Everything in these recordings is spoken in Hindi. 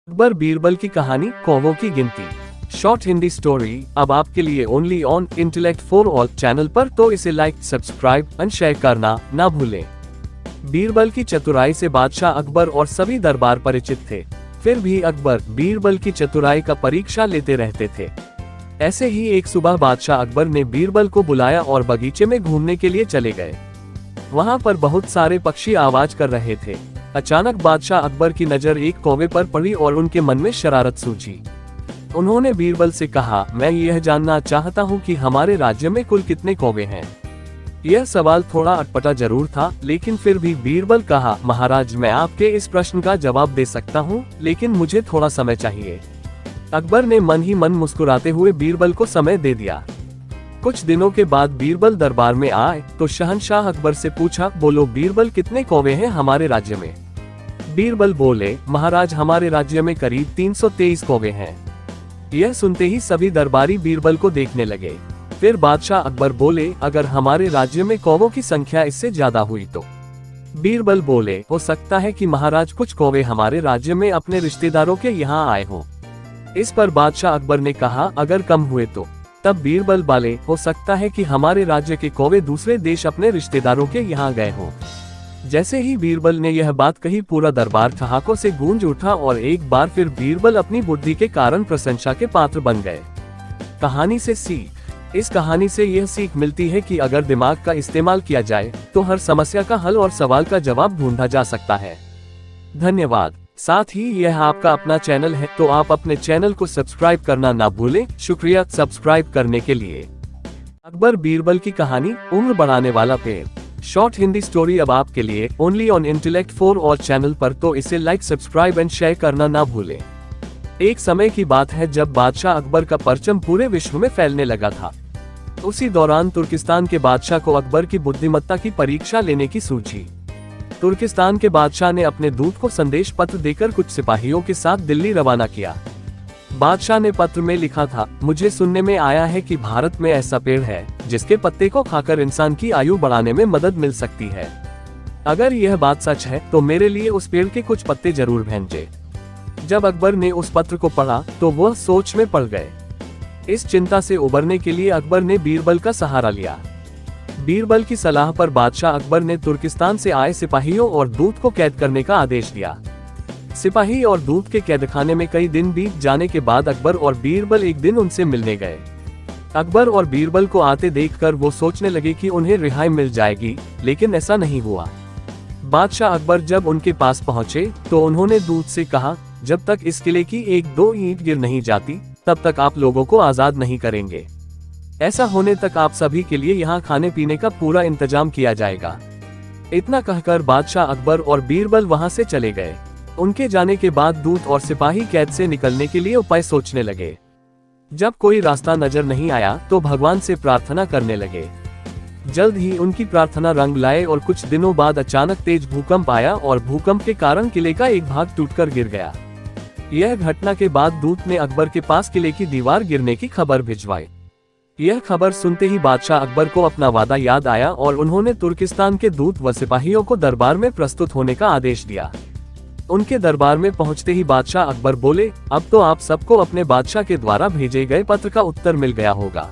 अकबर बीरबल की कहानी कौवों की गिनती। शॉर्ट हिंदी स्टोरी अब आपके लिए only on intellect for all channel पर, तो इसे लाइक, सब्सक्राइब एंड शेयर करना ना भूलें। बीरबल की चतुराई से बादशाह अकबर और सभी दरबार परिचित थे। फिर भी अकबर बीरबल की चतुराई का परीक्षा लेते रहते थे। ऐसे ही एक सुबह बादशाह अकबर ने बीरबल को बुलाया और बगीचे में घूमने के लिए चले गए। वहां पर बहुत सारे पक्षी आवाज कर रहे थे। अचानक बादशाह अकबर की नजर एक कौवे पर पड़ी और उनके मन में शरारत सूझी। उन्होंने बीरबल से कहा, मैं यह जानना चाहता हूं कि हमारे राज्य में कुल कितने कौवे हैं। यह सवाल थोड़ा अटपटा जरूर था, लेकिन फिर भी बीरबल कहा, महाराज, मैं आपके इस प्रश्न का जवाब दे सकता हूं, लेकिन मुझे थोड़ा समय चाहिए। अकबर ने मन ही मन मुस्कुराते हुए बीरबल को समय दे दिया। कुछ दिनों के बाद बीरबल दरबार में आए तो शहंशाह अकबर से पूछा, बोलो बीरबल, कितने कौवे हैं हमारे राज्य में। बीरबल बोले, महाराज, हमारे राज्य में करीब 323 कौवे हैं। यह सुनते ही सभी दरबारी बीरबल को देखने लगे। फिर बादशाह अकबर बोले, अगर हमारे राज्य में कौवों की संख्या इससे ज्यादा हुई तो। बीरबल बोले, हो सकता है कि महाराज कुछ कौवे हमारे राज्य में अपने रिश्तेदारों के यहाँ आए हों। इस पर बादशाह अकबर ने कहा, अगर कम हुए तो। तब बीरबल बोले, हो सकता है कि हमारे राज्य के कौवे दूसरे देश अपने रिश्तेदारों के यहाँ गए हों। जैसे ही बीरबल ने यह बात कही, पूरा दरबार ठहाकों से गूंज उठा और एक बार फिर बीरबल अपनी बुद्धि के कारण प्रशंसा के पात्र बन गए। कहानी से सीख। इस कहानी से यह सीख मिलती है कि अगर दिमाग का इस्तेमाल किया जाए तो हर समस्या का हल और सवाल का जवाब ढूंढा जा सकता है। धन्यवाद। साथ ही यह आपका अपना चैनल है, तो आप अपने चैनल को सब्सक्राइब करना ना भूलें। शुक्रिया सब्सक्राइब करने के लिए। अकबर बीरबल की कहानी उम्र बढ़ाने वाला पेड़। शॉर्ट हिंदी स्टोरी अब आपके लिए only on intellect for all channel पर, तो इसे लाइक, सब्सक्राइब एंड शेयर करना ना भूलें। एक समय की बात है जब बादशाह अकबर का परचम पूरे विश्व में फैलने लगा था। उसी दौरान तुर्किस्तान के बादशाह को अकबर की बुद्धिमत्ता की परीक्षा लेने की सूझी। तुर्किस्तान के बादशाह ने अपने दूत को संदेश पत्र देकर कुछ सिपाहियों के साथ दिल्ली रवाना किया। बादशाह ने पत्र में लिखा था, मुझे सुनने में आया है कि भारत में ऐसा पेड़ है जिसके पत्ते को खाकर इंसान की आयु बढ़ाने में मदद मिल सकती है। अगर यह बात सच है तो मेरे लिए उस पेड़ के कुछ पत्ते जरूर भेजें। जब अकबर ने उस पत्र को पढ़ा तो वह सोच में पड़ गए। इस चिंता से उबरने के लिए अकबर ने बीरबल का सहारा लिया। बीरबल की सलाह पर बादशाह अकबर ने तुर्किस्तान से आए सिपाहियों और दूत को कैद करने का आदेश दिया। सिपाही और दूत के कैदखाने में कई दिन बीत जाने के बाद अकबर और बीरबल एक दिन उनसे मिलने गए। अकबर और बीरबल को आते देखकर वो सोचने लगे कि उन्हें रिहाई मिल जाएगी, लेकिन ऐसा नहीं हुआ। बादशाह अकबर जब उनके पास पहुंचे तो उन्होंने दूत से कहा, जब तक इस किले की एक दो ईंट गिर नहीं जाती तब तक आप लोगों को आजाद नहीं करेंगे। ऐसा होने तक आप सभी के लिए यहाँ खाने पीने का पूरा इंतजाम किया जाएगा। इतना कहकर बादशाह अकबर और बीरबल वहाँ से चले गए। उनके जाने के बाद दूत और सिपाही कैद से निकलने के लिए उपाय सोचने लगे। जब कोई रास्ता नजर नहीं आया तो भगवान से प्रार्थना करने लगे। जल्द ही उनकी प्रार्थना रंग लाए और कुछ दिनों बाद अचानक तेज भूकंप आया और भूकंप के कारण किले का एक भाग टूटकर गिर गया। यह घटना के बाद दूत ने अकबर के पास किले की दीवार गिरने की खबर भिजवाई। यह खबर सुनते ही बादशाह अकबर को अपना वादा याद आया और उन्होंने तुर्किस्तान के दूत व सिपाहियों को दरबार में प्रस्तुत होने का आदेश दिया। उनके दरबार में पहुंचते ही बादशाह अकबर बोले, अब तो आप सबको अपने बादशाह के द्वारा भेजे गए पत्र का उत्तर मिल गया होगा।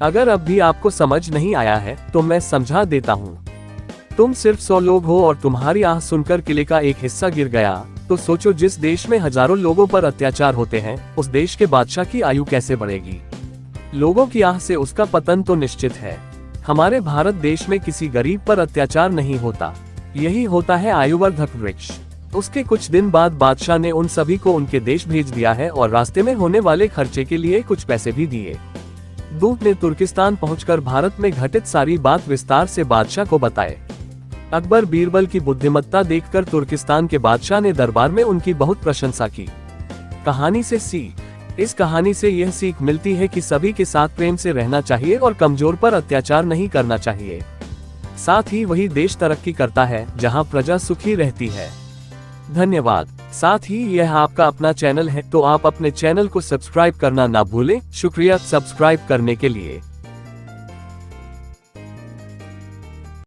अगर अब भी आपको समझ नहीं आया है तो मैं समझा देता हूँ। तुम सिर्फ 100 लोग हो और तुम्हारी आह सुनकर किले का एक हिस्सा गिर गया, तो सोचो जिस देश में हजारों लोगों पर अत्याचार होते हैं उस देश के बादशाह की आयु कैसे बढ़ेगी। लोगों की आह से उसका पतन तो निश्चित है। हमारे भारत देश में किसी गरीब पर अत्याचार नहीं होता, यही होता है आयुवर्धक वृक्ष। उसके कुछ दिन बाद बादशाह ने उन सभी को उनके देश भेज दिया है और रास्ते में होने वाले खर्चे के लिए कुछ पैसे भी दिए। दूत ने तुर्किस्तान पहुंचकर भारत में घटित सारी बात विस्तार से बादशाह को बताए। अकबर बीरबल की बुद्धिमत्ता देखकर तुर्किस्तान के बादशाह ने दरबार में उनकी बहुत प्रशंसा की। कहानी से सीख। इस कहानी से यह सीख मिलती है कि सभी के साथ प्रेम से रहना चाहिए और कमजोर पर अत्याचार नहीं करना चाहिए। साथ ही वही देश तरक्की करता है जहां प्रजा सुखी रहती है। धन्यवाद। साथ ही यह आपका अपना चैनल है, तो आप अपने चैनल को सब्सक्राइब करना ना भूलें। शुक्रिया सब्सक्राइब करने के लिए।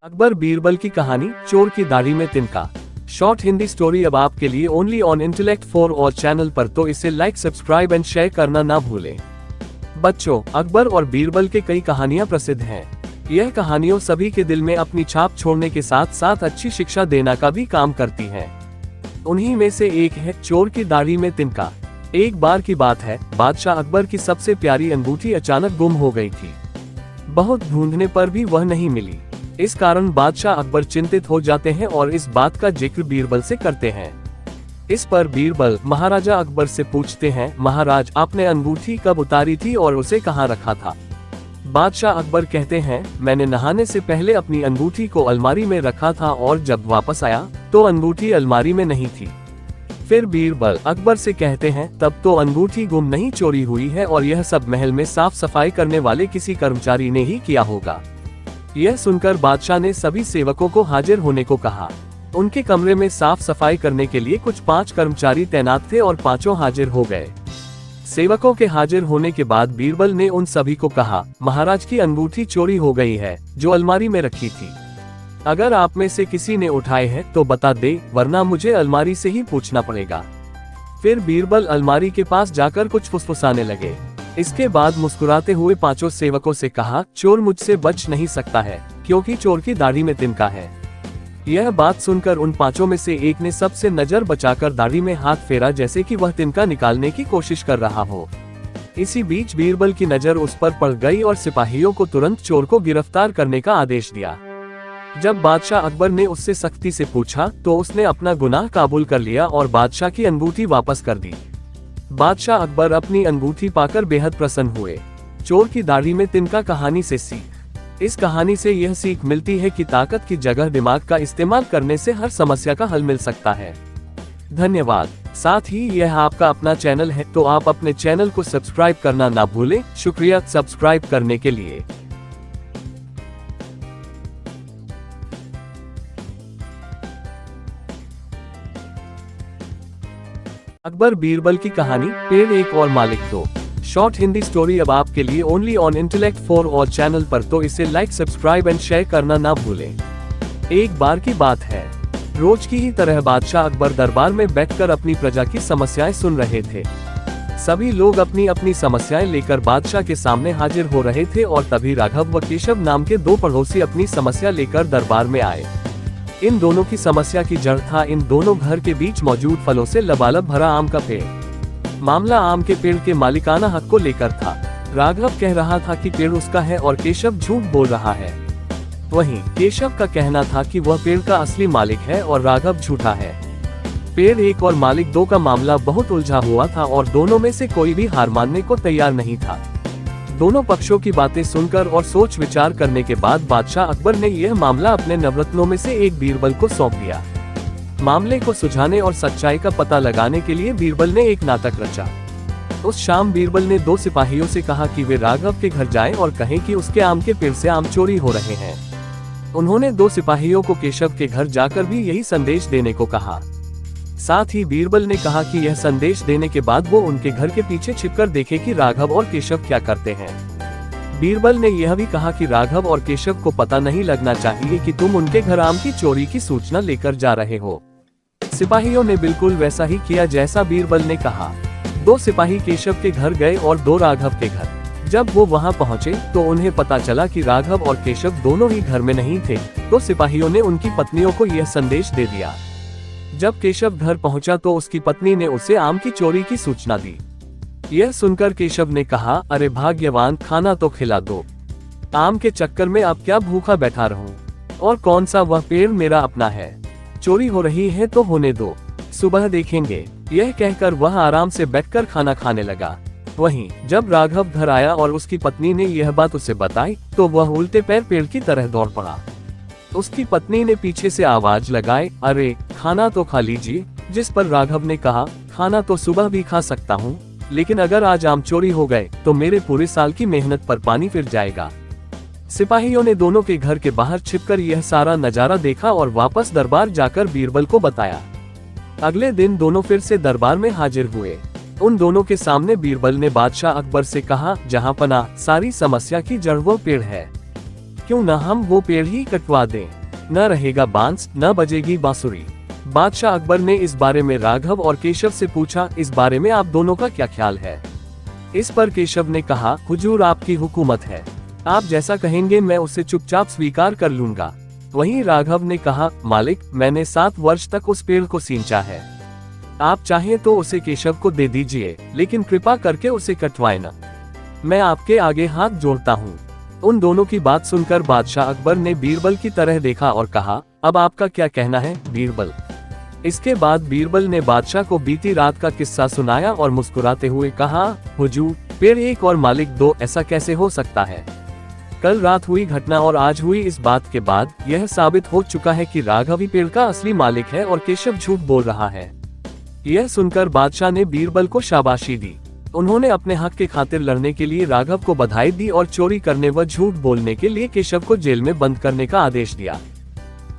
अकबर बीरबल की कहानी चोर की दाढ़ी में तिनका। शॉर्ट हिंदी स्टोरी अब आपके लिए only on intellect for all channel पर, तो इसे लाइक, सब्सक्राइब एंड शेयर करना ना भूलें। बच्चों, अकबर और बीरबल के कई कहानियां प्रसिद्ध हैं। यह कहानियों सभी के दिल में अपनी छाप छोड़ने के साथ साथ अच्छी शिक्षा देना का भी काम करती हैं। उन्हीं में से एक है चोर की दाढ़ी में तिनका। एक बार की बात है, बादशाह अकबर की सबसे प्यारी अंगूठी अचानक गुम हो गई थी। बहुत ढूंढने पर भी वह नहीं मिली। इस कारण बादशाह अकबर चिंतित हो जाते हैं और इस बात का जिक्र बीरबल से करते हैं। इस पर बीरबल महाराजा अकबर से पूछते हैं, महाराज, आपने अंगूठी कब उतारी थी और उसे कहाँ रखा था? बादशाह अकबर कहते हैं, मैंने नहाने से पहले अपनी अंगूठी को अलमारी में रखा था और जब वापस आया तो अंगूठी अलमारी में नहीं थी। फिर बीरबल अकबर से कहते हैं, तब तो अंगूठी गुम नहीं, चोरी हुई है और यह सब महल में साफ सफाई करने वाले किसी कर्मचारी ने ही किया होगा। यह सुनकर बादशाह ने सभी सेवकों को हाजिर होने को कहा। उनके कमरे में साफ सफाई करने के लिए कुछ 5 कर्मचारी तैनात थे और 5 हाजिर हो गए। सेवकों के हाजिर होने के बाद बीरबल ने उन सभी को कहा, महाराज की अंगूठी चोरी हो गई है जो अलमारी में रखी थी। अगर आप में से किसी ने उठाए हैं तो बता दे, वरना मुझे अलमारी से ही पूछना पड़ेगा। फिर बीरबल अलमारी के पास जाकर कुछ फुसफुसाने लगे। इसके बाद मुस्कुराते हुए 5 सेवकों से कहा, चोर मुझसे बच नहीं सकता है, क्योंकि चोर की दाढ़ी में तिनका है। यह बात सुनकर उन 5 में से एक ने सबसे नजर बचाकर दाढ़ी में हाथ फेरा, जैसे कि वह तिनका निकालने की कोशिश कर रहा हो। इसी बीच बीरबल की नजर उस पर पड़ गई और सिपाहियों को तुरंत चोर को गिरफ्तार करने का आदेश दिया। जब बादशाह अकबर ने उससे सख्ती से पूछा तो उसने अपना गुनाह काबूल कर लिया और बादशाह की अंगूठी वापस कर दी। बादशाह अकबर अपनी अंगूठी पाकर बेहद प्रसन्न हुए। चोर की दाढ़ी में तिनका कहानी से सीख। इस कहानी से यह सीख मिलती है कि ताकत की जगह दिमाग का इस्तेमाल करने से हर समस्या का हल मिल सकता है। धन्यवाद। साथ ही यह आपका अपना चैनल है, तो आप अपने चैनल को सब्सक्राइब करना ना भूलें। शुक्रिया सब्सक्राइब करने के लिए। अकबर बीरबल की कहानी, पेड़ 1 और मालिक 2। शॉर्ट हिंदी स्टोरी अब आपके लिए only on intellect for all channel पर, तो इसे लाइक, सब्सक्राइब एंड शेयर करना ना भूलें। एक बार की बात है, रोज की ही तरह बादशाह अकबर दरबार में बैठकर अपनी प्रजा की समस्याएं सुन रहे थे। सभी लोग अपनी अपनी समस्याएं लेकर बादशाह के सामने हाजिर हो रहे थे और तभी राघव व केशव नाम के 2 पड़ोसी अपनी समस्या लेकर दरबार में आए। इन दोनों की समस्या की जड़ था इन दोनों घर के बीच मौजूद फलों से लबालब भरा आम का पेड़। मामला आम के पेड़ के मालिकाना हक को लेकर था। राघव कह रहा था कि पेड़ उसका है और केशव झूठ बोल रहा है। वहीं केशव का कहना था कि वह पेड़ का असली मालिक है और राघव झूठा है। पेड़ 1 और मालिक 2 का मामला बहुत उलझा हुआ था और दोनों में से कोई भी हार मानने को तैयार नहीं था। दोनों पक्षों की बातें सुनकर और सोच विचार करने के बाद बादशाह अकबर ने यह मामला अपने नवरत्नों में से एक बीरबल को सौंप दिया। मामले को सुलझाने और सच्चाई का पता लगाने के लिए बीरबल ने एक नाटक रचा। उस शाम बीरबल ने 2 सिपाहियों से कहा कि वे राघव के घर जाएं और कहें कि उसके आम के पेड़ से आम चोरी हो रहे हैं। उन्होंने 2 सिपाहियों को केशव के घर जाकर भी यही संदेश देने को कहा। साथ ही बीरबल ने कहा कि यह संदेश देने के बाद वो उनके घर के पीछे छिपकर देखे कि राघव और केशव क्या करते हैं। बीरबल ने यह भी कहा कि राघव और केशव को पता नहीं लगना चाहिए कि तुम उनके घर आम की चोरी की सूचना लेकर जा रहे हो। सिपाहियों ने बिल्कुल वैसा ही किया जैसा बीरबल ने कहा। 2 सिपाही केशव के घर गए और 2 राघव के घर। जब वो वहां पहुंचे तो उन्हें पता चला कि राघव और केशव दोनों ही घर में नहीं थे, तो सिपाहियों ने उनकी पत्नियों को यह संदेश दे दिया। जब केशव घर पहुंचा तो उसकी पत्नी ने उसे आम की चोरी की सूचना दी। यह सुनकर केशव ने कहा, अरे भाग्यवान, खाना तो खिला दो। आम के चक्कर में अब क्या भूखा बैठा रहूं? और कौन सा वह पेड़ मेरा अपना है? चोरी हो रही है तो होने दो, सुबह देखेंगे। यह कहकर वह आराम से बैठकर खाना खाने लगा। वहीं जब राघव घर आया और उसकी पत्नी ने यह बात उसे बताई तो वह उल्टे पैर पेड़ की तरह दौड़ पड़ा। उसकी पत्नी ने पीछे से आवाज लगाई, अरे खाना तो खा लीजिए। जिस पर राघव ने कहा, खाना तो सुबह भी खा सकता हूँ, लेकिन अगर आज आम चोरी हो गए तो मेरे पूरे साल की मेहनत पर पानी फिर जाएगा। सिपाहियों ने दोनों के घर के बाहर छिपकर यह सारा नजारा देखा और वापस दरबार जाकर बीरबल को बताया। अगले दिन दोनों फिर से दरबार में हाजिर हुए। उन दोनों के सामने बीरबल ने बादशाह अकबर से कहा, जहाँ पना सारी समस्या की जड़ वो पेड़ है, क्यों न हम वो पेड़ ही कटवा दें। न रहेगा बांस, न बजेगी बांसुरी। बादशाह अकबर ने इस बारे में राघव और केशव से पूछा, इस बारे में आप दोनों का क्या ख्याल है? इस पर केशव ने कहा, हुजूर आपकी हुकूमत है, आप जैसा कहेंगे मैं उसे चुपचाप स्वीकार कर लूंगा। वहीं राघव ने कहा, मालिक मैंने 7 वर्ष तक उस पेड़ को सींचा है, आप चाहें तो उसे केशव को दे दीजिए, लेकिन कृपा करके उसे कटवाए न, मैं आपके आगे हाथ जोड़ता हूँ। उन दोनों की बात सुनकर बादशाह अकबर ने बीरबल की तरह देखा और कहा, अब आपका क्या कहना है बीरबल? इसके बाद बीरबल ने बादशाह को बीती रात का किस्सा सुनाया और मुस्कुराते हुए कहा, हुजूर पेड़ एक और मालिक 2, ऐसा कैसे हो सकता है? कल रात हुई घटना और आज हुई इस बात के बाद यह साबित हो चुका है कि राघव ही पेड़ का असली मालिक है और केशव झूठ बोल रहा है। यह सुनकर बादशाह ने बीरबल को शाबाशी दी। उन्होंने अपने हक के खातिर लड़ने के लिए राघव को बधाई दी और चोरी करने व झूठ बोलने के लिए केशव को जेल में बंद करने का आदेश दिया।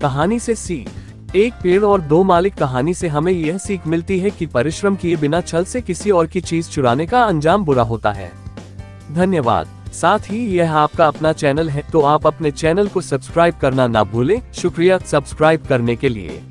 कहानी से सीख, एक पेड़ और 2 मालिक। कहानी से हमें यह सीख मिलती है कि परिश्रम किए बिना छल से किसी और की चीज चुराने का अंजाम बुरा होता है। धन्यवाद। साथ ही यह आपका अपना चैनल है तो आप अपने चैनल को सब्सक्राइब करना ना भूलें। शुक्रिया सब्सक्राइब करने के लिए।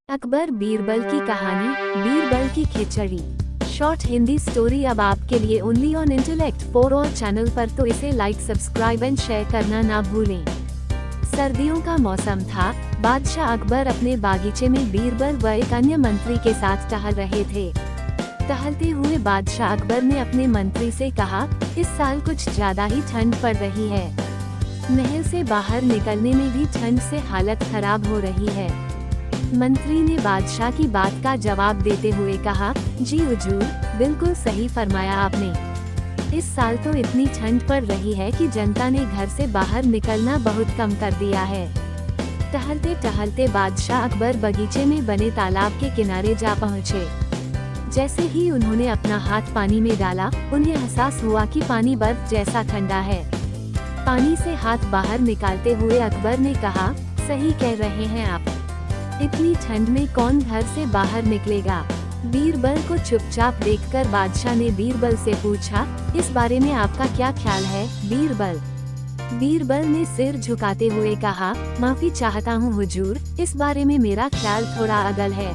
अकबर बीरबल की कहानी, बीरबल की खिचड़ी। शॉर्ट हिंदी स्टोरी अब आपके लिए only on intellect for all channel पर, तो इसे लाइक, सब्सक्राइब एंड शेयर करना ना भूलें। सर्दियों का मौसम था। बादशाह अकबर अपने बागीचे में बीरबल व एक अन्य मंत्री के साथ टहल रहे थे। टहलते हुए बादशाह अकबर ने अपने मंत्री से कहा, इस साल कुछ ज्यादा ही ठंड पड़ रही है। महल से बाहर निकलने में भी ठंड से हालत खराब हो रही है। मंत्री ने बादशाह की बात का जवाब देते हुए कहा, जी हुजूर, बिल्कुल सही फरमाया आपने। इस साल तो इतनी ठंड पड़ रही है कि जनता ने घर से बाहर निकलना बहुत कम कर दिया है। टहलते टहलते बादशाह अकबर बगीचे में बने तालाब के किनारे जा पहुँचे। जैसे ही उन्होंने अपना हाथ पानी में डाला, उन्हें एहसास हुआ कि पानी बर्फ जैसा ठंडा है। पानी से हाथ बाहर निकालते हुए अकबर ने कहा, सही कह रहे हैं आप, इतनी ठंड में कौन घर से बाहर निकलेगा। बीरबल को चुपचाप देखकर बादशाह ने बीरबल से पूछा, इस बारे में आपका क्या ख्याल है बीरबल? बीरबल ने सिर झुकाते हुए कहा, माफी चाहता हूँ हुजूर, इस बारे में मेरा ख्याल थोड़ा अलग है।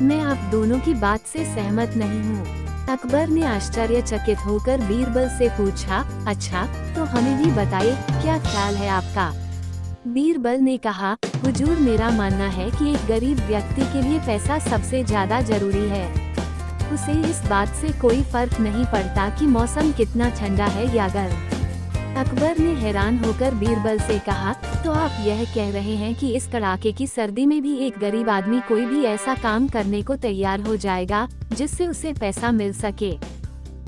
मैं आप दोनों की बात से सहमत नहीं हूँ। अकबर ने आश्चर्यचकित होकर बीरबल से पूछा, अच्छा तो हमें भी बताइए क्या ख्याल है आपका? बीरबल ने कहा, हुजूर मेरा मानना है कि एक गरीब व्यक्ति के लिए पैसा सबसे ज्यादा जरूरी है। उसे इस बात से कोई फर्क नहीं पड़ता कि मौसम कितना ठंडा है या गर्म। अकबर ने हैरान होकर बीरबल से कहा, तो आप यह कह रहे हैं कि इस कड़ाके की सर्दी में भी एक गरीब आदमी कोई भी ऐसा काम करने को तैयार हो जाएगा जिससे उसे पैसा मिल सके?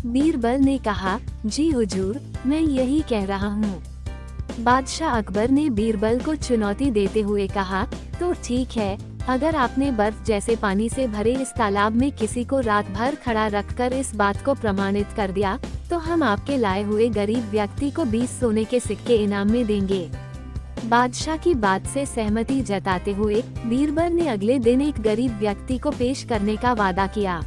बीरबल ने कहा, जी हुजूर, मैं यही कह रहा हूँ। बादशाह अकबर ने बीरबल को चुनौती देते हुए कहा, तो ठीक है, अगर आपने बर्फ जैसे पानी से भरे इस तालाब में किसी को रात भर खड़ा रखकर इस बात को प्रमाणित कर दिया, तो हम आपके लाए हुए गरीब व्यक्ति को 20 सोने के सिक्के इनाम में देंगे। बादशाह की बात से सहमति जताते हुए बीरबल ने अगले दिन एक गरीब व्यक्ति को पेश करने का वादा किया।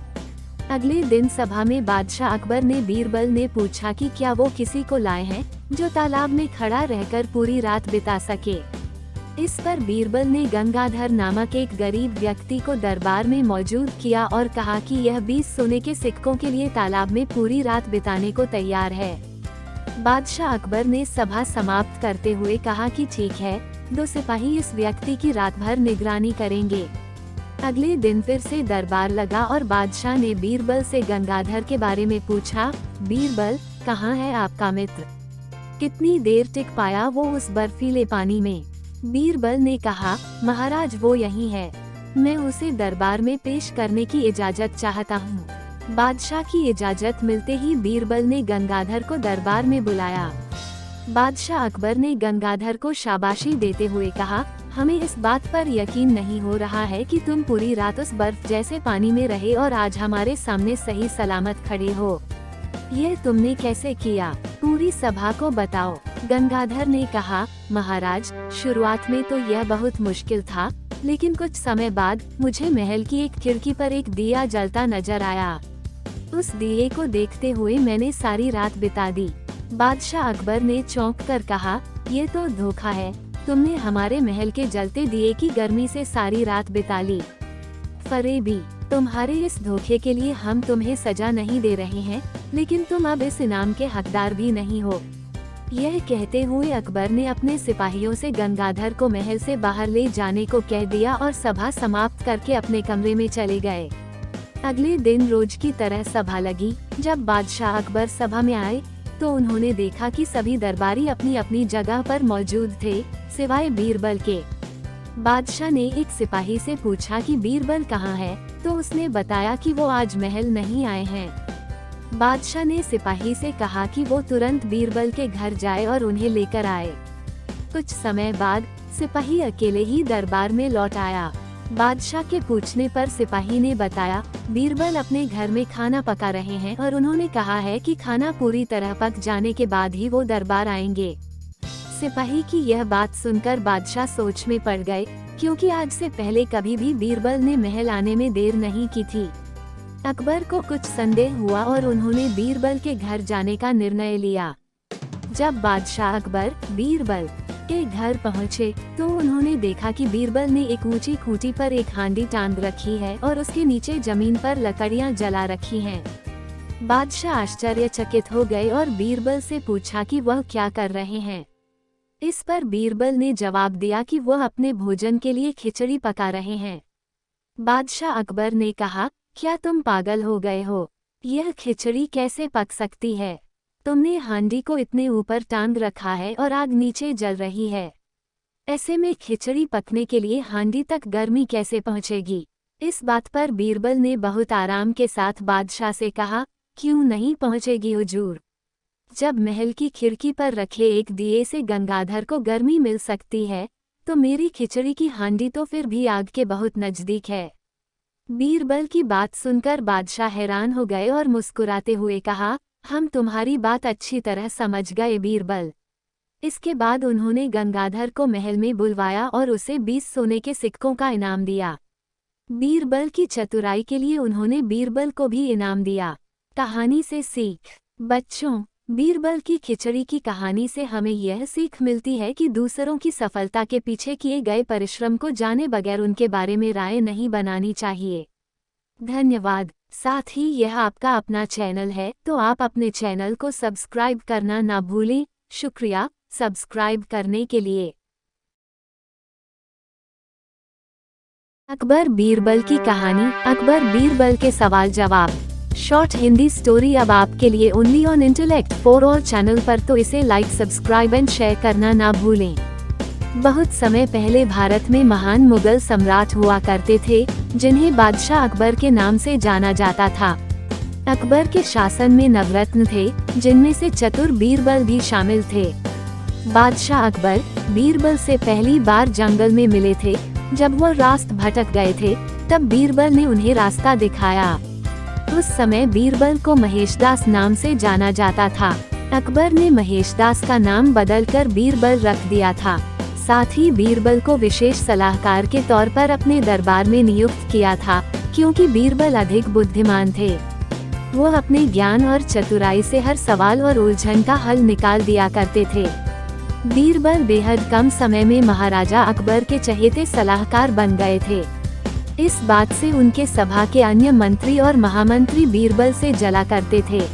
अगले दिन सभा में बादशाह अकबर ने बीरबल ने पूछा कि क्या वो किसी को लाए हैं जो तालाब में खड़ा रहकर पूरी रात बिता सके। इस पर बीरबल ने गंगाधर नामक एक गरीब व्यक्ति को दरबार में मौजूद किया और कहा कि यह 20 सोने के सिक्कों के लिए तालाब में पूरी रात बिताने को तैयार है। बादशाह अकबर ने सभा समाप्त करते हुए कहा कि ठीक है, 2 सिपाही इस व्यक्ति की रात भर निगरानी करेंगे। अगले दिन फिर से दरबार लगा और बादशाह ने बीरबल से गंगाधर के बारे में पूछा, बीरबल, कहाँ है आपका मित्र? कितनी देर टिक पाया वो उस बर्फीले पानी में? बीरबल ने कहा, महाराज वो यही है, मैं उसे दरबार में पेश करने की इजाजत चाहता हूँ। बादशाह की इजाजत मिलते ही बीरबल ने गंगाधर को दरबार में बुलाया। बादशाह अकबर ने गंगाधर को शाबाशी देते हुए कहा, हमें इस बात पर यकीन नहीं हो रहा है कि तुम पूरी रात उस बर्फ जैसे पानी में रहे और आज हमारे सामने सही सलामत खड़े हो। यह तुमने कैसे किया? पूरी सभा को बताओ। गंगाधर ने कहा, महाराज, शुरुआत में तो यह बहुत मुश्किल था, लेकिन कुछ समय बाद मुझे महल की एक खिड़की पर एक दिया जलता नजर आया। उस दिए को देखते हुए मैंने सारी रात बिता दी। बादशाह अकबर ने चौंक कर कहा, ये तो धोखा है, तुमने हमारे महल के जलते दिए की गर्मी से सारी रात बिता ली। फरेबी, तुम्हारे इस धोखे के लिए हम तुम्हें सजा नहीं दे रहे हैं, लेकिन तुम अब इस इनाम के हकदार भी नहीं हो। यह कहते हुए अकबर ने अपने सिपाहियों से गंगाधर को महल से बाहर ले जाने को कह दिया और सभा समाप्त करके अपने कमरे में चले गए। अगले दिन रोज की तरह सभा लगी। जब बादशाह अकबर सभा में आए तो उन्होंने देखा कि सभी दरबारी अपनी अपनी जगह पर मौजूद थे, सिवाय बीरबल के। बादशाह ने एक सिपाही से पूछा कि बीरबल कहाँ है, तो उसने बताया कि वो आज महल नहीं आए हैं। बादशाह ने सिपाही से कहा कि वो तुरंत बीरबल के घर जाए और उन्हें लेकर आए। कुछ समय बाद सिपाही अकेले ही दरबार में लौट आया। बादशाह के पूछने पर सिपाही ने बताया, बीरबल अपने घर में खाना पका रहे हैं और उन्होंने कहा है कि खाना पूरी तरह पक जाने के बाद ही वो दरबार आएंगे। सिपाही की यह बात सुनकर बादशाह सोच में पड़ गए, क्योंकि आज से पहले कभी भी बीरबल ने महल आने में देर नहीं की थी। अकबर को कुछ संदेह हुआ और उन्होंने बीरबल के घर जाने का निर्णय लिया। जब बादशाह अकबर बीरबल के घर पहुंचे तो उन्होंने देखा कि बीरबल ने एक ऊंची खूंटी पर एक हांडी टांग रखी है और उसके नीचे जमीन पर लकड़ियां जला रखी हैं। बादशाह आश्चर्यचकित हो गए और बीरबल से पूछा कि वह क्या कर रहे हैं। इस पर बीरबल ने जवाब दिया कि वह अपने भोजन के लिए खिचड़ी पका रहे हैं। बादशाह अकबर ने कहा, क्या तुम पागल हो गए हो? यह खिचड़ी कैसे पक सकती है? तुमने हांडी को इतने ऊपर टांग रखा है और आग नीचे जल रही है। ऐसे में खिचड़ी पकने के लिए हांडी तक गर्मी कैसे पहुंचेगी? इस बात पर बीरबल ने बहुत आराम के साथ बादशाह से कहा, क्यों नहीं पहुंचेगी हुजूर? जब महल की खिड़की पर रखे एक दिए से गंगाधर को गर्मी मिल सकती है, तो मेरी खिचड़ी की हांडी तो फिर भी आग के बहुत नजदीक है। बीरबल की बात सुनकर बादशाह हैरान हो गए और मुस्कुराते हुए कहा, हम तुम्हारी बात अच्छी तरह समझ गए बीरबल। इसके बाद उन्होंने गंगाधर को महल में बुलवाया और उसे 20 सोने के सिक्कों का इनाम दिया। बीरबल की चतुराई के लिए उन्होंने बीरबल को भी इनाम दिया। कहानी से सीख। बच्चों, बीरबल की खिचड़ी की कहानी से हमें यह सीख मिलती है कि दूसरों की सफलता के पीछे किए गए परिश्रम को जाने बगैर उनके बारे में राय नहीं बनानी चाहिए। धन्यवाद। साथ ही यह आपका अपना चैनल है, तो आप अपने चैनल को सब्सक्राइब करना ना भूलें। शुक्रिया सब्सक्राइब करने के लिए। अकबर बीरबल की कहानी। अकबर बीरबल के सवाल जवाब। शॉर्ट हिंदी स्टोरी अब आपके लिए only on intellect for all channel पर, तो इसे लाइक, सब्सक्राइब एंड शेयर करना ना भूलें। बहुत समय पहले भारत में महान मुगल सम्राट हुआ करते थे, जिन्हें बादशाह अकबर के नाम से जाना जाता था। अकबर के शासन में नवरत्न थे, जिनमें से चतुर बीरबल भी शामिल थे। बादशाह अकबर बीरबल से पहली बार जंगल में मिले थे। जब वह रास्ते भटक गए थे, तब बीरबल ने उन्हें रास्ता दिखाया। उस समय बीरबल को महेशदास नाम से जाना जाता था। अकबर ने महेशदास का नाम बदलकर बीरबल रख दिया था। साथ ही बीरबल को विशेष सलाहकार के तौर पर अपने दरबार में नियुक्त किया था, क्योंकि बीरबल अधिक बुद्धिमान थे। वो अपने ज्ञान और चतुराई से हर सवाल और उलझन का हल निकाल दिया करते थे। बीरबल बेहद कम समय में महाराजा अकबर के चहेते सलाहकार बन गए थे। इस बात से उनके सभा के अन्य मंत्री और महामंत्री बीरबल से जला करते थे।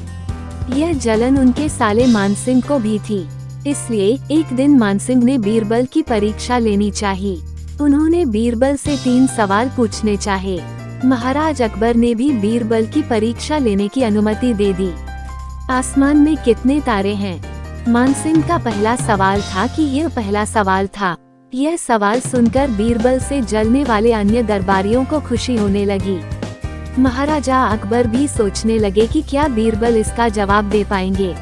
यह जलन उनके साले मानसिंह को भी थी। इसलिए एक दिन मानसिंह ने बीरबल की परीक्षा लेनी चाहिए। उन्होंने बीरबल से 3 सवाल पूछने चाहे। महाराज अकबर ने भी बीरबल की परीक्षा लेने की अनुमति दे दी। आसमान में कितने तारे हैं? मानसिंह का पहला सवाल था कि यह पहला सवाल था। यह सवाल सुनकर बीरबल से जलने वाले अन्य दरबारियों को खुशी होने लगी। महाराजा अकबर भी सोचने लगे कि क्या बीरबल इसका जवाब दे पाएंगे।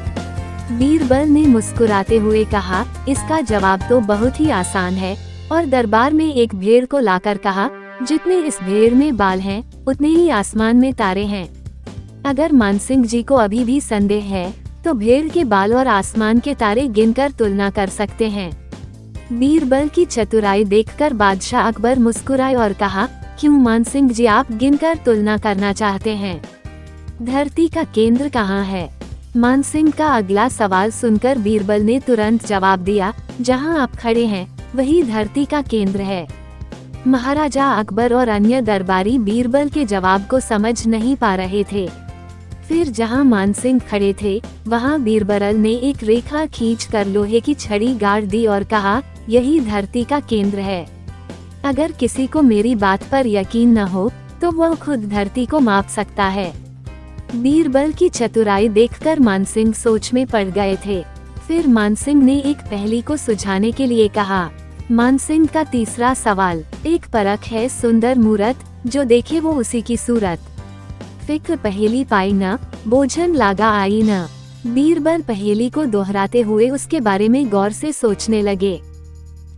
बीरबल ने मुस्कुराते हुए कहा, इसका जवाब तो बहुत ही आसान है, और दरबार में एक भेड़ को लाकर कहा, जितने इस भेड़ में बाल हैं, उतने ही आसमान में तारे हैं। अगर मानसिंह जी को अभी भी संदेह है, तो भेड़ के बाल और आसमान के तारे गिनकर तुलना कर सकते हैं। बीरबल की चतुराई देखकर बादशाह अकबर मुस्कुराए और कहा, क्यों मानसिंह जी, आप गिनकर तुलना करना चाहते हैं? धरती का केंद्र कहाँ है? मानसिंह का अगला सवाल सुनकर बीरबल ने तुरंत जवाब दिया, जहां आप खड़े हैं वही धरती का केंद्र है। महाराजा अकबर और अन्य दरबारी बीरबल के जवाब को समझ नहीं पा रहे थे। फिर जहां मानसिंह खड़े थे वहां बीरबल ने एक रेखा खींचकर लोहे की छड़ी गाड़ दी और कहा, यही धरती का केंद्र है। अगर किसी को मेरी बात पर यकीन न हो तो वह खुद धरती को माप सकता है। बीरबल की चतुराई देखकर मानसिंह सोच में पड़ गए थे। फिर मानसिंह ने एक पहेली को सुलझाने के लिए कहा। मानसिंह का तीसरा सवाल, एक परख है सुंदर मूरत, जो देखे वो उसी की सूरत। फिक्र पहेली पाई न, बोझन लागा आई न। बीरबल पहेली को दोहराते हुए उसके बारे में गौर से सोचने लगे।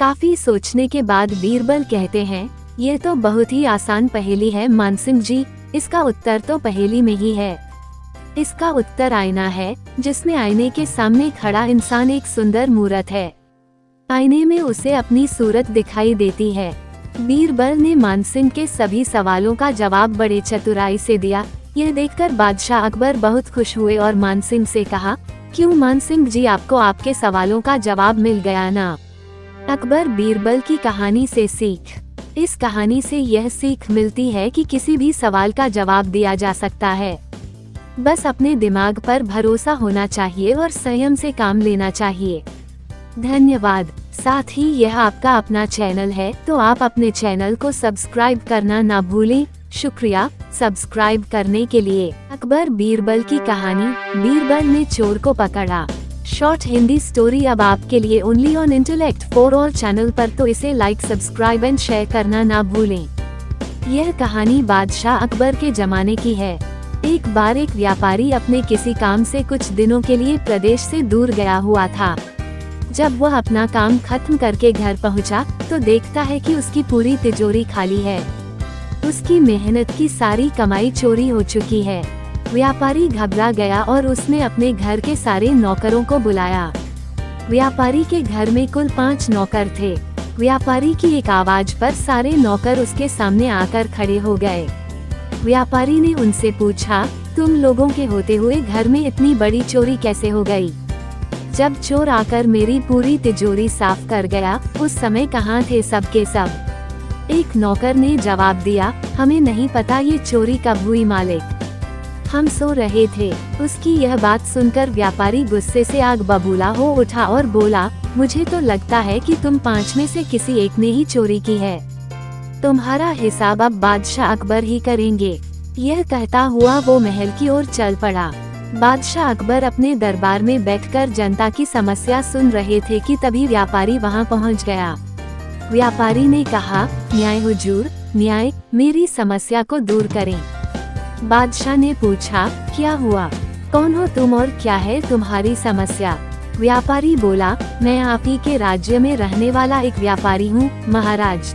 काफी सोचने के बाद बीरबल कहते हैं, ये तो बहुत ही आसान पहेली है मानसिंह जी, इसका उत्तर तो पहेली में ही है। इसका उत्तर आईना है, जिसमें आईने के सामने खड़ा इंसान एक सुंदर मूरत है। आईने में उसे अपनी सूरत दिखाई देती है। बीरबल ने मानसिंह के सभी सवालों का जवाब बड़े चतुराई से दिया। यह देखकर बादशाह अकबर बहुत खुश हुए और मानसिंह से कहा, क्यों मानसिंह जी, आपको आपके सवालों का जवाब मिल गया ना। अकबर बीरबल की कहानी से सीख। इस कहानी से यह सीख मिलती है कि किसी भी सवाल का जवाब दिया जा सकता है। बस अपने दिमाग पर भरोसा होना चाहिए और संयम से काम लेना चाहिए। धन्यवाद। साथ ही यह आपका अपना चैनल है तो आप अपने चैनल को सब्सक्राइब करना ना भूलें। शुक्रिया सब्सक्राइब करने के लिए। अकबर बीरबल की कहानी, बीरबल ने चोर को पकड़ा। शॉर्ट हिंदी स्टोरी अब आपके लिए only on intellect for all channel पर, तो इसे लाइक, सब्सक्राइब एंड शेयर करना ना भूलें। यह कहानी बादशाह अकबर के जमाने की है। एक बार एक व्यापारी अपने किसी काम से कुछ दिनों के लिए प्रदेश से दूर गया हुआ था। जब वह अपना काम खत्म करके घर पहुंचा, तो देखता है कि उसकी पूरी तिजोरी खाली है। उसकी मेहनत की सारी कमाई चोरी हो चुकी है। व्यापारी घबरा गया और उसने अपने घर के सारे नौकरों को बुलाया। व्यापारी के घर में कुल 5 नौकर थे। व्यापारी की एक आवाज पर सारे नौकर उसके सामने आकर खड़े हो गए। व्यापारी ने उनसे पूछा, तुम लोगों के होते हुए घर में इतनी बड़ी चोरी कैसे हो गई? जब चोर आकर मेरी पूरी तिजोरी साफ कर गया, उस समय कहाँ थे सब के सब? एक नौकर ने जवाब दिया, हमें नहीं पता ये चोरी कब हुई मालिक, हम सो रहे थे। उसकी यह बात सुनकर व्यापारी गुस्से से आग बबूला हो उठा और बोला, मुझे तो लगता है कि तुम 5 में से किसी एक ने ही चोरी की है। तुम्हारा हिसाब अब बादशाह अकबर ही करेंगे। यह कहता हुआ वो महल की ओर चल पड़ा। बादशाह अकबर अपने दरबार में बैठकर जनता की समस्या सुन रहे थे कि तभी व्यापारी वहां पहुंच गया। व्यापारी ने कहा, न्याय हुजूर, न्याय, मेरी समस्या को दूर करें। बादशाह ने पूछा, क्या हुआ? कौन हो तुम और क्या है तुम्हारी समस्या? व्यापारी बोला, मैं आप ही के राज्य में रहने वाला एक व्यापारी हूँ महाराज।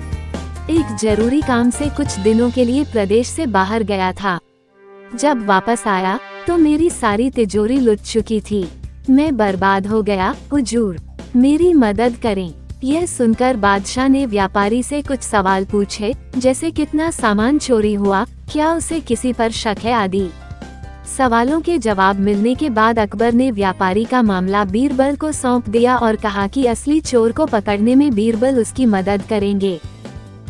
एक जरूरी काम से कुछ दिनों के लिए प्रदेश से बाहर गया था। जब वापस आया तो मेरी सारी तिजोरी लुट चुकी थी। मैं बर्बाद हो गया हुजूर, मेरी मदद करें। यह सुनकर बादशाह ने व्यापारी से कुछ सवाल पूछे, जैसे कितना सामान चोरी हुआ, क्या उसे किसी पर शक है आदि। सवालों के जवाब मिलने के बाद अकबर ने व्यापारी का मामला बीरबल को सौंप दिया और कहा कि असली चोर को पकड़ने में बीरबल उसकी मदद करेंगे।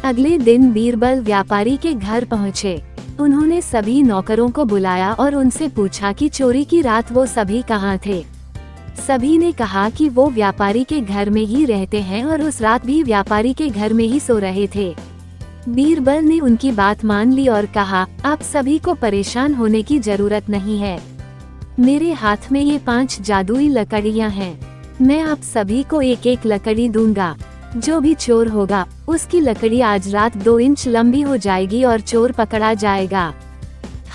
अगले दिन बीरबल व्यापारी के घर पहुँचे। उन्होंने सभी नौकरों को बुलाया और उनसे पूछा कि चोरी की रात वो सभी कहाँ थे। सभी ने कहा कि वो व्यापारी के घर में ही रहते हैं और उस रात भी व्यापारी के घर में ही सो रहे थे। बीरबल ने उनकी बात मान ली और कहा, आप सभी को परेशान होने की जरूरत नहीं है। मेरे हाथ में ये 5 जादुई लकड़ियां हैं। मैं आप सभी को एक एक लकड़ी दूंगा। जो भी चोर होगा उसकी लकड़ी आज रात 2 इंच लंबी हो जाएगी और चोर पकड़ा जाएगा।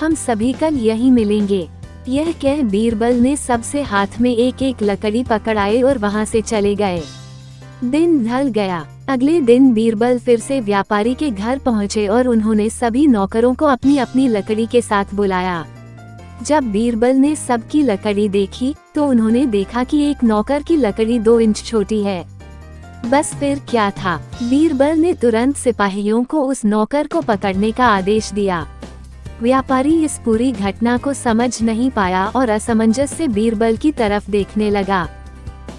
हम सभी कल यहीं मिलेंगे। यह कह बीरबल ने सबसे हाथ में एक एक लकड़ी पकड़ाए और वहां से चले गए। दिन ढल गया। अगले दिन बीरबल फिर से व्यापारी के घर पहुंचे और उन्होंने सभी नौकरों को अपनी अपनी लकड़ी के साथ बुलाया। जब बीरबल ने सबकी लकड़ी देखी तो उन्होंने देखा कि एक नौकर की लकड़ी 2 इंच छोटी है। बस फिर क्या था, बीरबल ने तुरंत सिपाहियों को उस नौकर को पकड़ने का आदेश दिया। व्यापारी इस पूरी घटना को समझ नहीं पाया और असमंजस से बीरबल की तरफ देखने लगा।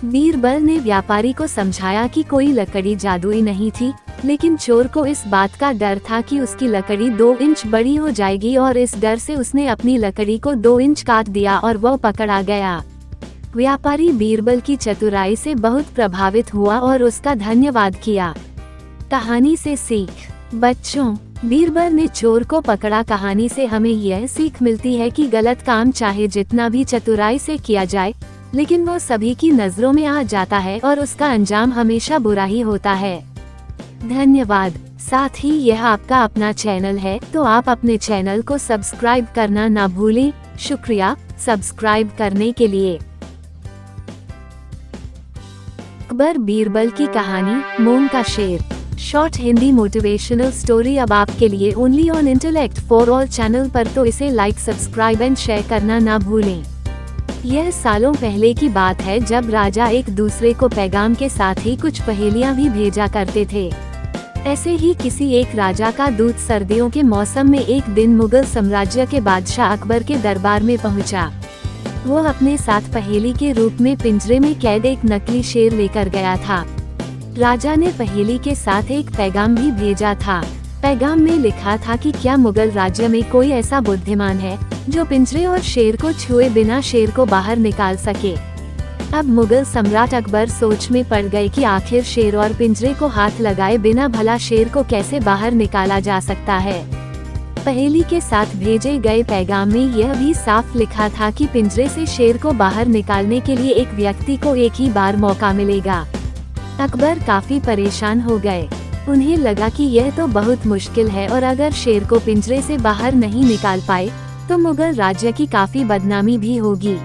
बीरबल ने व्यापारी को समझाया कि कोई लकड़ी जादुई नहीं थी, लेकिन चोर को इस बात का डर था कि उसकी लकड़ी 2 इंच बड़ी हो जाएगी और इस डर से उसने अपनी लकड़ी को 2 इंच काट दिया और वह पकड़ा गया। व्यापारी बीरबल की चतुराई से बहुत प्रभावित हुआ और उसका धन्यवाद किया। कहानी से सीख। बच्चों, बीरबल ने चोर को पकड़ा कहानी से हमें यह सीख मिलती है कि गलत काम चाहे जितना भी चतुराई से किया जाए, लेकिन वो सभी की नजरों में आ जाता है और उसका अंजाम हमेशा बुरा ही होता है। धन्यवाद। साथ ही यह आपका अपना चैनल है, तो आप अपने चैनल को सब्सक्राइब करना ना भूलें। शुक्रिया सब्सक्राइब करने के लिए। अकबर बीरबल की कहानी मोम का शेर, शॉर्ट हिंदी मोटिवेशनल स्टोरी अब आपके लिए only on intellect for all channel पर, तो इसे लाइक, सब्सक्राइब एंड शेयर करना ना भूलें। यह सालों पहले की बात है जब राजा एक दूसरे को पैगाम के साथ ही कुछ पहेलियां भी भेजा करते थे। ऐसे ही किसी एक राजा का दूत सर्दियों के मौसम में एक दिन मुगल साम्राज्य के बादशाह अकबर के दरबार में पहुंचा। वो अपने साथ पहेली के रूप में पिंजरे में कैद एक नकली शेर लेकर गया था। राजा ने पहेली के साथ एक पैगाम भी भेजा था। पैगाम में लिखा था कि क्या मुगल राज्य में कोई ऐसा बुद्धिमान है जो पिंजरे और शेर को छुए बिना शेर को बाहर निकाल सके। अब मुगल सम्राट अकबर सोच में पड़ गए कि आखिर शेर और पिंजरे को हाथ लगाए बिना भला शेर को कैसे बाहर निकाला जा सकता है। पहेली के साथ भेजे गए पैगाम में यह भी साफ लिखा था कि पिंजरे से शेर को बाहर निकालने के लिए एक व्यक्ति को एक ही बार मौका मिलेगा। अकबर काफी परेशान हो गए। उन्हें लगा कि यह तो बहुत मुश्किल है और अगर शेर को पिंजरे से बाहर नहीं निकाल पाए तो मुगल राज्य की काफी बदनामी भी होगी।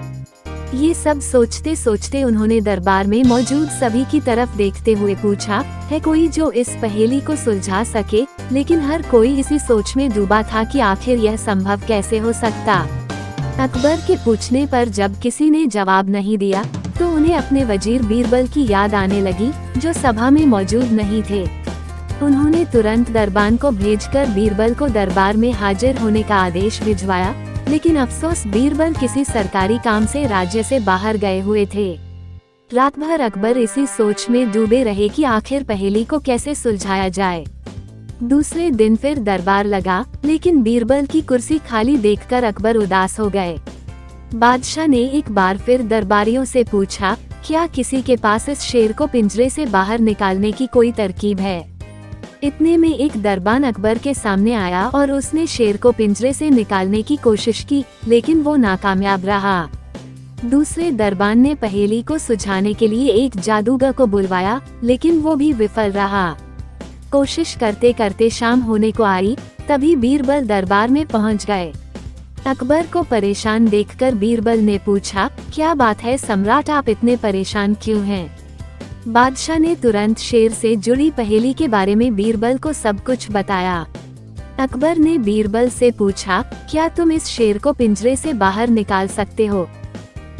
ये सब सोचते सोचते उन्होंने दरबार में मौजूद सभी की तरफ देखते हुए पूछा, है कोई जो इस पहेली को सुलझा सके? लेकिन हर कोई इसी सोच में डूबा था कि आखिर यह संभव कैसे हो सकता। अकबर के पूछने पर जब किसी ने जवाब नहीं दिया तो उन्हें अपने वजीर बीरबल की याद आने लगी, जो सभा में मौजूद नहीं थे। उन्होंने तुरंत दरबान को भेजकर बीरबल को दरबार में हाजिर होने का आदेश भिजवाया, लेकिन अफसोस बीरबल किसी सरकारी काम से राज्य से बाहर गए हुए थे। रात भर अकबर इसी सोच में डूबे रहे कि आखिर पहेली को कैसे सुलझाया जाए। दूसरे दिन फिर दरबार लगा, लेकिन बीरबल की कुर्सी खाली देखकर अकबर उदास हो गए। बादशाह ने एक बार फिर दरबारियों से पूछा, क्या किसी के पास इस शेर को पिंजरे से बाहर निकालने की कोई तरकीब है? इतने में एक दरबान अकबर के सामने आया और उसने शेर को पिंजरे से निकालने की कोशिश की, लेकिन वो नाकामयाब रहा। दूसरे दरबान ने पहेली को सुलझाने के लिए एक जादूगर को बुलवाया, लेकिन वो भी विफल रहा। कोशिश करते करते शाम होने को आई, तभी बीरबल दरबार में पहुंच गए। अकबर को परेशान देखकर बीरबल ने पूछा, क्या बात है सम्राट, आप इतने परेशान क्यों हैं? बादशाह ने तुरंत शेर से जुड़ी पहेली के बारे में बीरबल को सब कुछ बताया। अकबर ने बीरबल से पूछा, क्या तुम इस शेर को पिंजरे से बाहर निकाल सकते हो?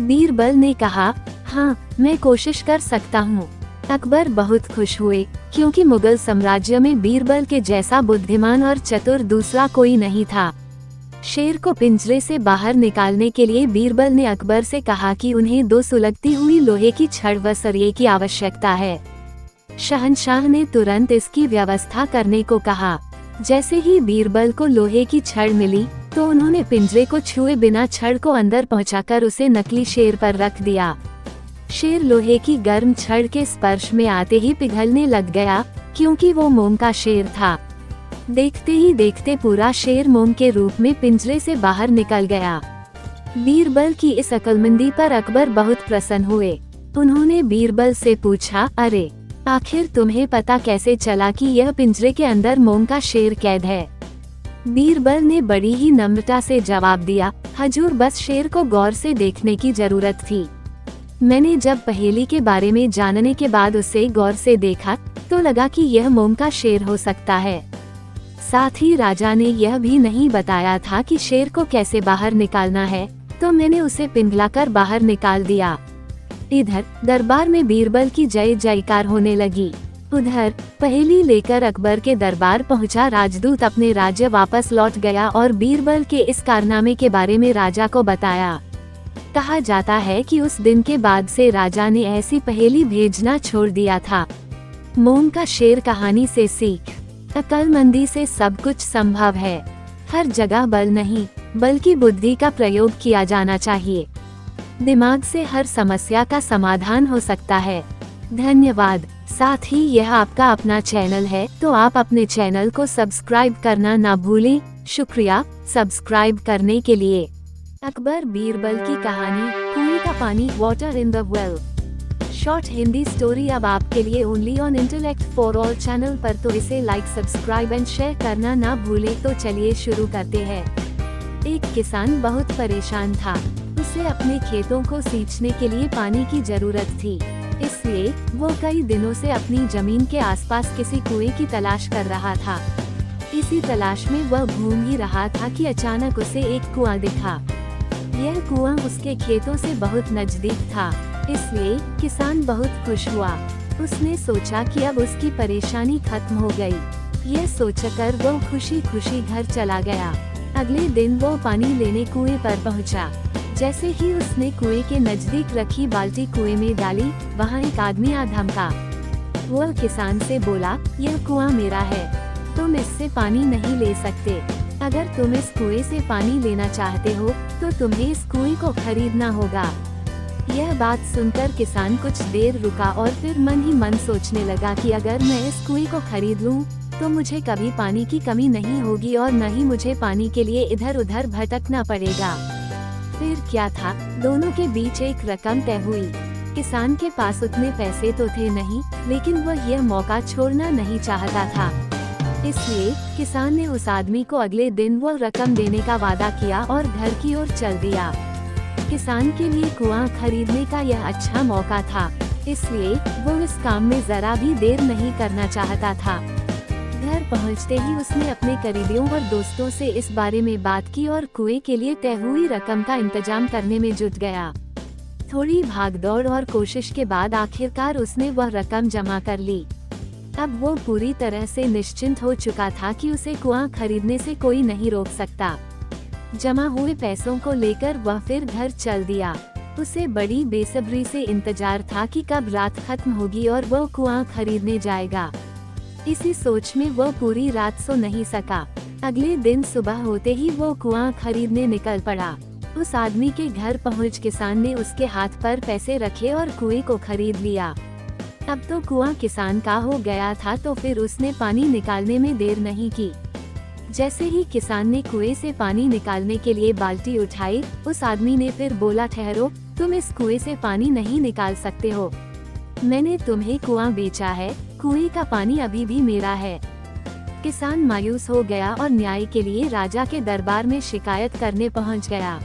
बीरबल ने कहा, हाँ, मैं कोशिश कर सकता हूँ। अकबर बहुत खुश हुए, क्योंकि मुगल साम्राज्य में बीरबल के जैसा बुद्धिमान और चतुर दूसरा कोई नहीं था। शेर को पिंजरे से बाहर निकालने के लिए बीरबल ने अकबर से कहा कि उन्हें 2 सुलगती हुई लोहे की छड़ व सरिये की आवश्यकता है। शहंशाह ने तुरंत इसकी व्यवस्था करने को कहा। जैसे ही बीरबल को लोहे की छड़ मिली तो उन्होंने पिंजरे को छुए बिना छड़ को अंदर पहुंचाकर उसे नकली शेर पर रख दिया। शेर लोहे की गर्म छड़ के स्पर्श में आते ही पिघलने लग गया, क्योंकि वो मोम का शेर था। देखते ही देखते पूरा शेर मोम के रूप में पिंजरे से बाहर निकल गया। बीरबल की इस अक्लमंदी पर अकबर बहुत प्रसन्न हुए। उन्होंने बीरबल से पूछा, अरे आखिर तुम्हें पता कैसे चला कि यह पिंजरे के अंदर मोम का शेर कैद है? बीरबल ने बड़ी ही नम्रता से जवाब दिया, हजूर, बस शेर को गौर से देखने की जरूरत थी। मैंने जब पहेली के बारे में जानने के बाद उसे गौर से देखा तो लगा कि यह मोम का शेर हो सकता है। साथ ही राजा ने यह भी नहीं बताया था कि शेर को कैसे बाहर निकालना है, तो मैंने उसे पिघलाकर बाहर निकाल दिया। इधर दरबार में बीरबल की जय जयकार होने लगी। उधर पहेली लेकर अकबर के दरबार पहुंचा राजदूत अपने राज्य वापस लौट गया और बीरबल के इस कारनामे के बारे में राजा को बताया। कहा जाता है कि उस दिन के बाद से राजा ने ऐसी पहेली भेजना छोड़ दिया था। मोम का शेर कहानी से सीख, अक्लमंदी से सब कुछ संभव है। हर जगह बल नहीं बल्कि बुद्धि का प्रयोग किया जाना चाहिए। दिमाग से हर समस्या का समाधान हो सकता है। धन्यवाद। साथ ही यह आपका अपना चैनल है तो आप अपने चैनल को सब्सक्राइब करना ना भूलें। शुक्रिया सब्सक्राइब करने के लिए। अकबर बीरबल की कहानी, कुएं का पानी, water in the well. Short Hindi story अब आपके लिए only on intellect for all channel पर, तो इसे लाइक, सब्सक्राइब एंड शेयर करना ना भूलें। तो चलिए शुरू करते हैं। एक किसान बहुत परेशान था। उसे अपने खेतों को सींचने के लिए पानी की जरूरत थी, इसलिए वो कई दिनों से अपनी जमीन के आसपास किसी कुएं की तलाश कर रहा था। इसी तलाश में वह घूम ही रहा था कि अचानक उसे एक कुआं दिखा। यह कुआं उसके खेतों से बहुत नजदीक था, इसलिए किसान बहुत खुश हुआ। उसने सोचा कि अब उसकी परेशानी खत्म हो गई। यह सोचकर वो खुशी खुशी घर चला गया। अगले दिन वो पानी लेने कुएं पर पहुंचा। जैसे ही उसने कुएं के नजदीक रखी बाल्टी कुएं में डाली, वहाँ एक आदमी आ धमका। वह किसान से बोला, यह कुआं मेरा है, तुम इससे पानी नहीं ले सकते। अगर तुम इस कुएं से पानी लेना चाहते हो तो तुम्हें इस कुएं को खरीदना होगा। यह बात सुनकर किसान कुछ देर रुका और फिर मन ही मन सोचने लगा कि अगर मैं इस कुएं को खरीद लूं तो मुझे कभी पानी की कमी नहीं होगी और न ही मुझे पानी के लिए इधर उधर भटकना पड़ेगा। फिर क्या था, दोनों के बीच एक रकम तय हुई। किसान के पास उतने पैसे तो थे नहीं, लेकिन वह यह मौका छोड़ना नहीं चाहता था। इसलिए किसान ने उस आदमी को अगले दिन वह रकम देने का वादा किया और घर की ओर चल दिया। किसान के लिए कुआं खरीदने का यह अच्छा मौका था, इसलिए वो इस काम में जरा भी देर नहीं करना चाहता था। घर पहुंचते ही उसने अपने करीबियों और दोस्तों से इस बारे में बात की और कुएं के लिए तय हुई रकम का इंतजाम करने में जुट गया। थोड़ी भागदौड़ और कोशिश के बाद आखिरकार उसने वह रकम जमा कर ली। अब वो पूरी तरह से निश्चिंत हो चुका था कि उसे कुआं खरीदने से कोई नहीं रोक सकता। जमा हुए पैसों को लेकर वह फिर घर चल दिया। उसे बड़ी बेसब्री से इंतजार था कि कब रात खत्म होगी और वो कुआं खरीदने जाएगा। इसी सोच में वो पूरी रात सो नहीं सका। अगले दिन सुबह होते ही वो कुआं खरीदने निकल पड़ा। उस आदमी के घर पहुंच किसान ने उसके हाथ पर पैसे रखे और कुएं को खरीद लिया। अब तो कुआं किसान का हो गया था, तो फिर उसने पानी निकालने में देर नहीं की। जैसे ही किसान ने कुएं से पानी निकालने के लिए बाल्टी उठाई, उस आदमी ने फिर बोला, ठहरो, तुम इस कुएं से पानी नहीं निकाल सकते हो। मैंने तुम्हें कुआं बेचा है, कुएं का पानी अभी भी मेरा है। किसान मायूस हो गया और न्याय के लिए राजा के दरबार में शिकायत करने पहुंच गया।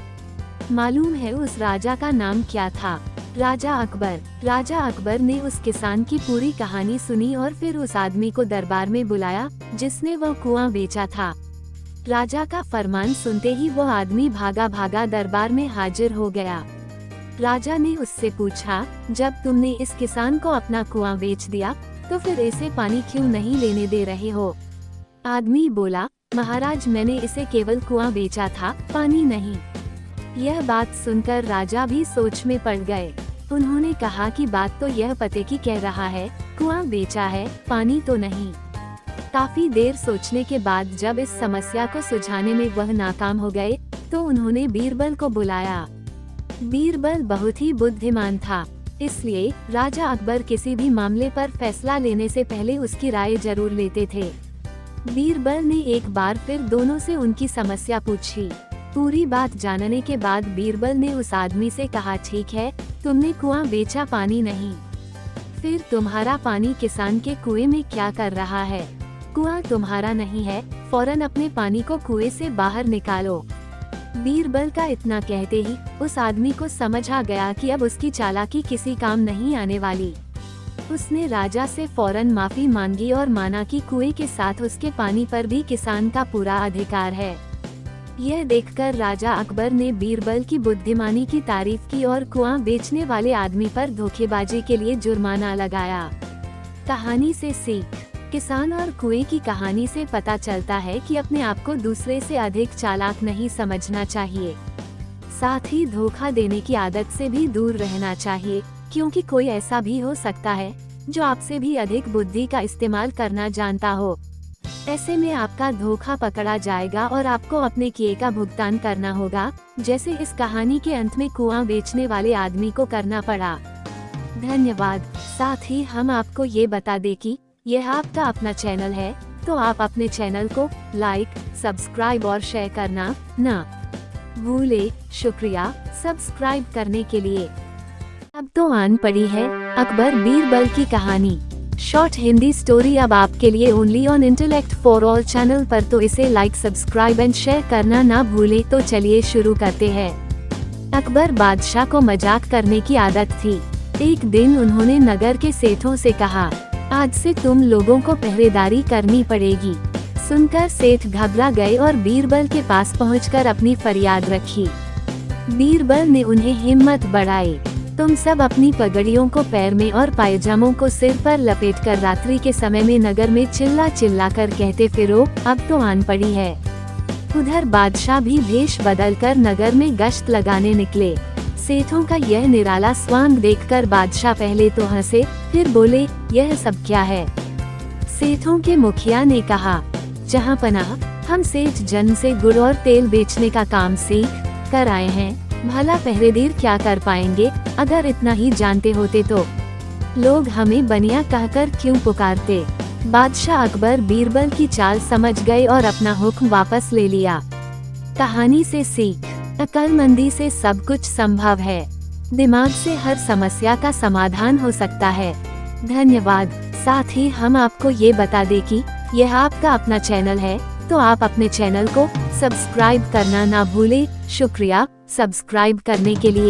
मालूम है उस राजा का नाम क्या था? राजा अकबर। राजा अकबर ने उस किसान की पूरी कहानी सुनी और फिर उस आदमी को दरबार में बुलाया जिसने वह कुआं बेचा था। राजा का फरमान सुनते ही वो आदमी भागा भागा दरबार में हाजिर हो गया। राजा ने उससे पूछा, जब तुमने इस किसान को अपना कुआं बेच दिया तो फिर इसे पानी क्यों नहीं लेने दे रहे हो? आदमी बोला, महाराज, मैंने इसे केवल कुआं बेचा था, पानी नहीं। यह बात सुनकर राजा भी सोच में पड़ गए। उन्होंने कहा कि बात तो यह पते की कह रहा है, कुआं बेचा है, पानी तो नहीं। काफी देर सोचने के बाद जब इस समस्या को सुलझाने में वह नाकाम हो गए तो उन्होंने बीरबल को बुलाया। बीरबल बहुत ही बुद्धिमान था, इसलिए राजा अकबर किसी भी मामले पर फैसला लेने से पहले उसकी राय जरूर लेते थे। बीरबल ने एक बार फिर दोनों से उनकी समस्या पूछी। पूरी बात जानने के बाद बीरबल ने उस आदमी से कहा, ठीक है, तुमने कुआं बेचा, पानी नहीं, फिर तुम्हारा पानी किसान के कुएं में क्या कर रहा है? कुआं तुम्हारा नहीं है, फौरन अपने पानी को कुएं से बाहर निकालो। बीरबल का इतना कहते ही उस आदमी को समझ आ गया कि अब उसकी चालाकी किसी काम नहीं आने वाली। उसने राजा से फौरन माफी मांगी और माना कि कुएं के साथ उसके पानी पर भी किसान का पूरा अधिकार है। यह देखकर राजा अकबर ने बीरबल की बुद्धिमानी की तारीफ की और कुआं बेचने वाले आदमी पर धोखेबाजी के लिए जुर्माना लगाया। कहानी से सीख। किसान और कुएं की कहानी से पता चलता है कि अपने आप को दूसरे से अधिक चालाक नहीं समझना चाहिए। साथ ही धोखा देने की आदत से भी दूर रहना चाहिए, क्योंकि कोई ऐसा भी हो सकता है जो आपसे भी अधिक बुद्धि का इस्तेमाल करना जानता हो। ऐसे में आपका धोखा पकड़ा जाएगा और आपको अपने किए का भुगतान करना होगा, जैसे इस कहानी के अंत में कुआं बेचने वाले आदमी को करना पड़ा। धन्यवाद। साथ ही हम आपको ये बता दें कि यह आपका अपना चैनल है, तो आप अपने चैनल को लाइक, सब्सक्राइब और शेयर करना ना भूले। शुक्रिया सब्सक्राइब करने के लिए। अब तो आन पड़ी है अकबर बीरबल की कहानी, शॉर्ट हिंदी स्टोरी अब आपके लिए only on intellect for all channel पर, तो इसे लाइक, सब्सक्राइब एंड शेयर करना ना भूले। तो चलिए शुरू करते हैं। अकबर बादशाह को मजाक करने की आदत थी। एक दिन उन्होंने नगर के सेठों से कहा, आज से तुम लोगों को पहरेदारी करनी पड़ेगी। सुनकर सेठ घबरा गए और बीरबल के पास पहुंचकर अपनी फरियाद रखी। बीरबल ने उन्हें हिम्मत बढ़ाई। तुम सब अपनी पगड़ियों को पैर में और पायजामों को सिर पर लपेटकर रात्रि के समय में नगर में चिल्ला चिल्ला कर कहते फिरो, अब तो आन पड़ी है। उधर बादशाह भी भेष बदलकर नगर में गश्त लगाने निकले। सेठों का यह निराला स्वांग देखकर बादशाह पहले तो हंसे, फिर बोले, यह सब क्या है? सेठों के मुखिया ने कहा, जहांपनाह, हम सेठ जन से गुड़ और तेल बेचने का काम सीख कर आए हैं। भला पहरेदार क्या कर पाएंगे? अगर इतना ही जानते होते तो लोग हमें बनिया कहकर क्यों पुकारते? बादशाह अकबर बीरबल की चाल समझ गए और अपना हुक्म वापस ले लिया। कहानी से सीख। अक्लमंदी से सब कुछ संभव है। दिमाग से हर समस्या का समाधान हो सकता है। धन्यवाद। साथ ही हम आपको ये बता दें कि यह आपका अपना चैनल है, तो आप अपने चैनल को सब्सक्राइब करना ना भूले। शुक्रिया सब्सक्राइब करने के लिए।